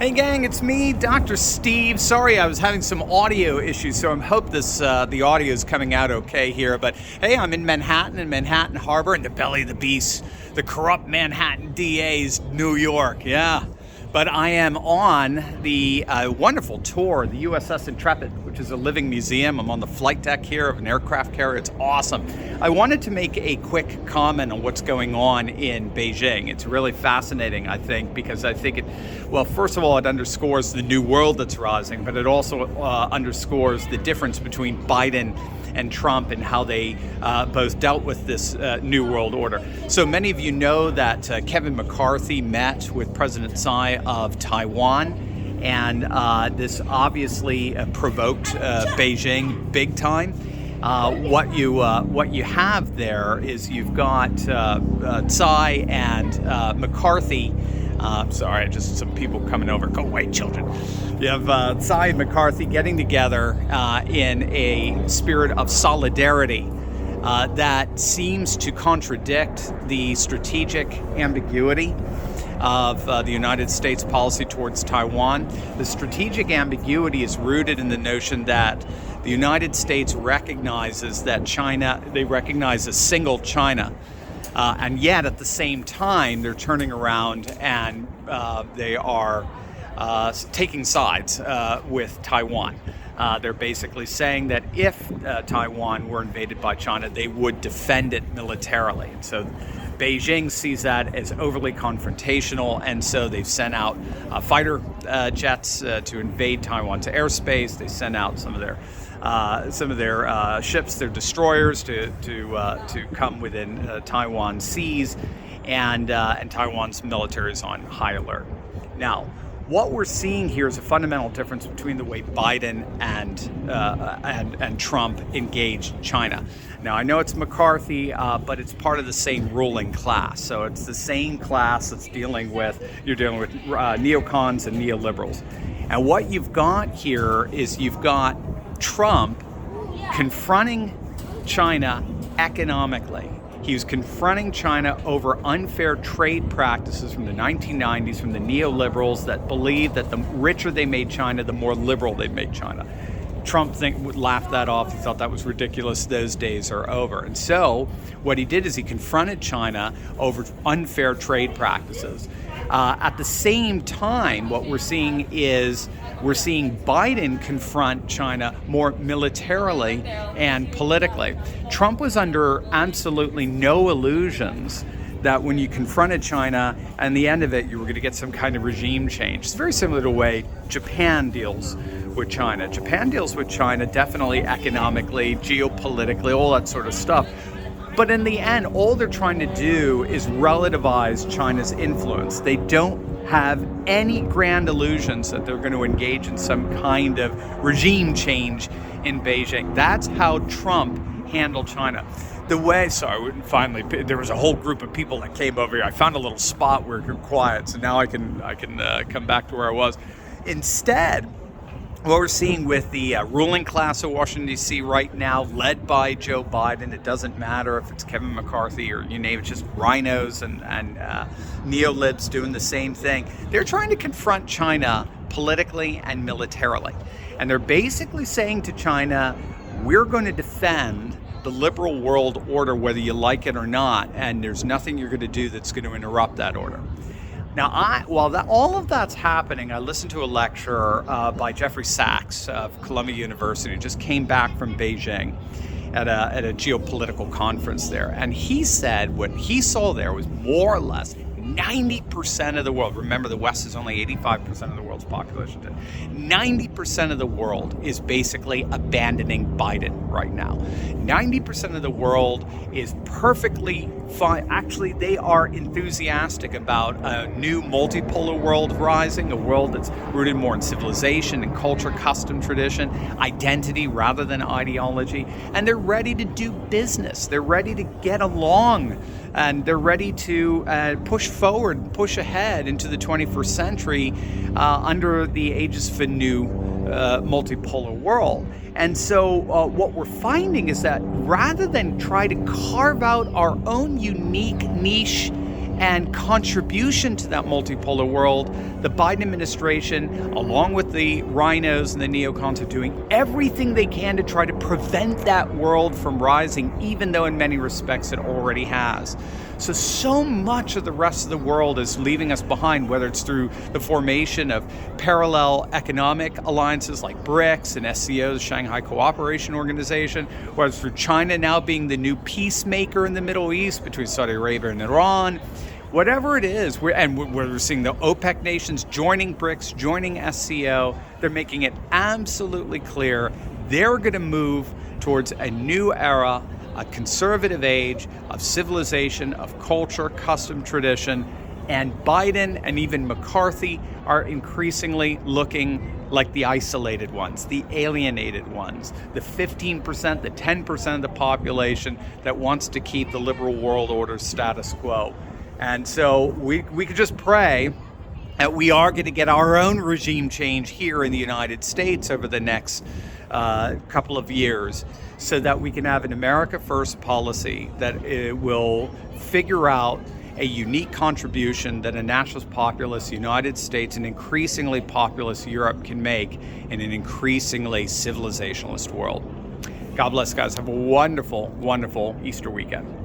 Hey gang, it's me, Dr. Steve. Sorry, I was having some audio issues, so I hope the audio is coming out okay here. But hey, I'm in Manhattan Harbor, in the belly of the beast, the corrupt Manhattan DA's New York. Yeah. But I am on the wonderful tour, the USS Intrepid, which is a living museum. I'm on the flight deck here of an aircraft carrier. It's awesome. I wanted to make a quick comment on what's going on in Beijing. It's really fascinating, I think, because I think first of all, it underscores the new world that's rising, but it also underscores the difference between Biden and Trump and how they both dealt with this new world order. So many of you know that Kevin McCarthy met with President Tsai of Taiwan, and this obviously provoked Beijing big time. What you have there is you've got Tsai and McCarthy. Sorry, just some people coming over. Go away, children. You have Tsai and McCarthy getting together in a spirit of solidarity that seems to contradict the strategic ambiguity of the United States policy towards Taiwan. The strategic ambiguity is rooted in the notion that the United States recognizes that they recognize a single China. And yet, at the same time, they're turning around and they are taking sides with Taiwan. They're basically saying that if Taiwan were invaded by China, they would defend it militarily. And so Beijing sees that as overly confrontational, and so they've sent out fighter jets to invade Taiwan's airspace. They sent out some of their ships, their destroyers, to come within Taiwan seas, and Taiwan's military is on high alert. Now, what we're seeing here is a fundamental difference between the way Biden and Trump engaged China. Now, I know it's McCarthy, but it's part of the same ruling class. So it's the same class that's dealing with neocons and neoliberals. And what you've got here is you've got Trump confronting China economically. He was confronting China over unfair trade practices from the 1990s from the neoliberals that believed that the richer they made China, the more liberal they made China. Trump would laugh that off. He thought that was ridiculous. Those days are over. And so what he did is he confronted China over unfair trade practices. At the same time, what we're seeing Biden confront China more militarily and politically. Trump was under absolutely no illusions that when you confronted China, and the end of it, you were going to get some kind of regime change. It's very similar to the way Japan deals with China. Japan deals with China definitely economically, geopolitically, all that sort of stuff. But in the end, all they're trying to do is relativize China's influence. They don't have any grand illusions that they're going to engage in some kind of regime change in Beijing. That's how Trump handled China. Finally, there was a whole group of people that came over here. I found a little spot where it got quiet, so now I can come back to where I was. Instead, what we're seeing with the ruling class of Washington, D.C. right now, led by Joe Biden, it doesn't matter if it's Kevin McCarthy or you name it, just rhinos and neolibs doing the same thing. They're trying to confront China politically and militarily. And they're basically saying to China, we're going to defend the liberal world order whether you like it or not, and there's nothing you're going to do that's going to interrupt that order. Now, while all of that's happening, I listened to a lecture by Jeffrey Sachs of Columbia University, who just came back from Beijing at a geopolitical conference there. And he said what he saw there was more or less 90% of the world. Remember, the West is only 85% of the world's population today. 90% of the world is basically abandoning Biden right now. 90% of the world is perfectly fine. Actually, they are enthusiastic about a new multipolar world rising, a world that's rooted more in civilization and culture, custom, tradition, identity rather than ideology. And they're ready to do business. They're ready to get along. And they're ready to push forward, push ahead into the 21st century under the aegis of a new multipolar world. And so what we're finding is that rather than try to carve out our own unique niche and contribution to that multipolar world, the Biden administration, along with the rhinos and the neocons, are doing everything they can to try to prevent that world from rising, even though in many respects it already has. So much of the rest of the world is leaving us behind, whether it's through the formation of parallel economic alliances like BRICS and SCO, the Shanghai Cooperation Organization, whether it's through China now being the new peacemaker in the Middle East between Saudi Arabia and Iran. Whatever it is, we're seeing the OPEC nations joining BRICS, joining SCO, they're making it absolutely clear they're going to move towards a new era, a conservative age of civilization, of culture, custom, tradition, and Biden and even McCarthy are increasingly looking like the isolated ones, the alienated ones, the 15%, the 10% of the population that wants to keep the liberal world order status quo. And so we could just pray that we are going to get our own regime change here in the United States over the next couple of years, so that we can have an America First policy that will figure out a unique contribution that a nationalist populous United States and increasingly populous Europe can make in an increasingly civilizationalist world. God bless, guys. Have a wonderful, wonderful Easter weekend.